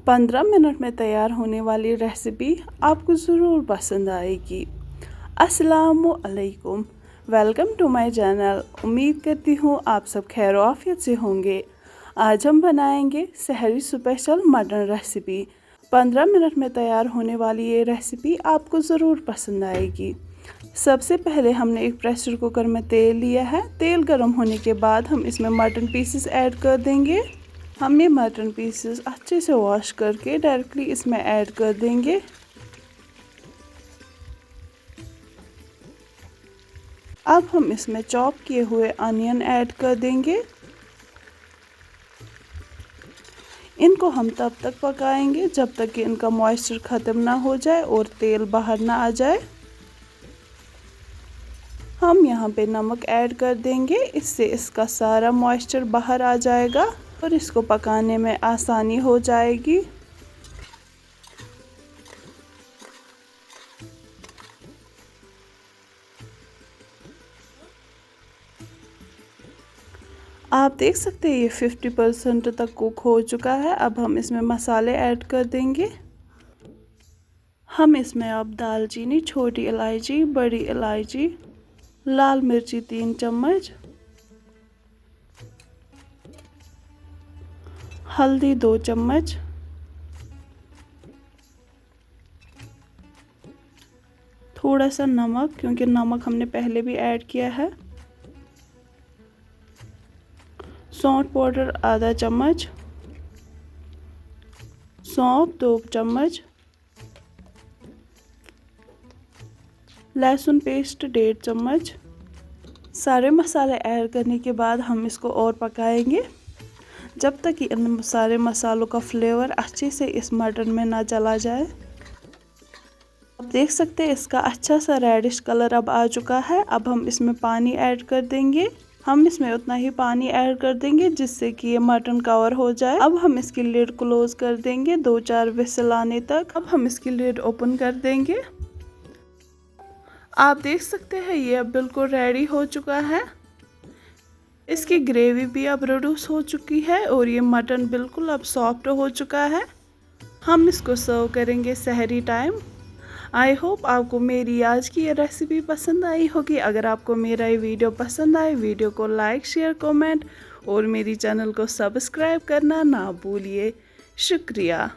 15 minute में तैयार होने वाली रेसिपी आपको ज़रूर पसंद आएगी। अस्सलामु अलैकुम, वेलकम टू माय चैनल। उम्मीद करती हूँ आप सब खैर आफियत से होंगे। आज हम बनाएंगे सहरी स्पेशल मटन रेसिपी। 15 मिनट में तैयार होने वाली ये रेसिपी आपको ज़रूर पसंद आएगी। सबसे पहले हमने एक प्रेशर कुकर में तेल लिया है। तेल गर्म होने के बाद हम इसमें मटन पीसेस ऐड कर देंगे। हम ये मटन पीसेस अच्छे से वॉश करके डायरेक्टली इसमें ऐड कर देंगे। अब हम इसमें चॉप किए हुए अनियन ऐड कर देंगे। इनको हम तब तक पकाएंगे जब तक कि इनका मॉइस्चर ख़त्म ना हो जाए और तेल बाहर ना आ जाए। हम यहाँ पे नमक ऐड कर देंगे, इससे इसका सारा मॉइस्चर बाहर आ जाएगा और इसको पकाने में आसानी हो जाएगी। आप देख सकते हैं ये 50% तक कुक हो चुका है। अब हम इसमें मसाले ऐड कर देंगे। हम इसमें अब दालचीनी, छोटी इलायची, बड़ी इलायची, लाल मिर्ची 3 चम्मच, हल्दी 2 चम्मच, थोड़ा सा नमक, क्योंकि नमक हमने पहले भी ऐड किया है, सौंठ पाउडर आधा चम्मच, सौंफ 2 चम्मच, लहसुन पेस्ट 1.5 चम्मच। सारे मसाले ऐड करने के बाद हम इसको और पकाएंगे जब तक कि इन सारे मसालों का फ्लेवर अच्छे से इस मटन में ना चला जाए। आप देख सकते हैं इसका अच्छा सा रेडिश कलर अब आ चुका है। अब हम इसमें पानी ऐड कर देंगे। हम इसमें उतना ही पानी ऐड कर देंगे जिससे कि ये मटन कवर हो जाए। अब हम इसकी लिड क्लोज कर देंगे 2-4 विसल आने तक। अब हम इसकी लिड ओपन कर देंगे। आप देख सकते हैं ये अब बिल्कुल रेडी हो चुका है। इसकी ग्रेवी भी अब रिड्यूस हो चुकी है और ये मटन बिल्कुल अब सॉफ्ट हो चुका है। हम इसको सर्व करेंगे सहरी टाइम। आई होप आपको मेरी आज की ये रेसिपी पसंद आई होगी। अगर आपको मेरा ये वीडियो पसंद आए, वीडियो को लाइक, शेयर, कमेंट और मेरी चैनल को सब्सक्राइब करना ना भूलिए। शुक्रिया।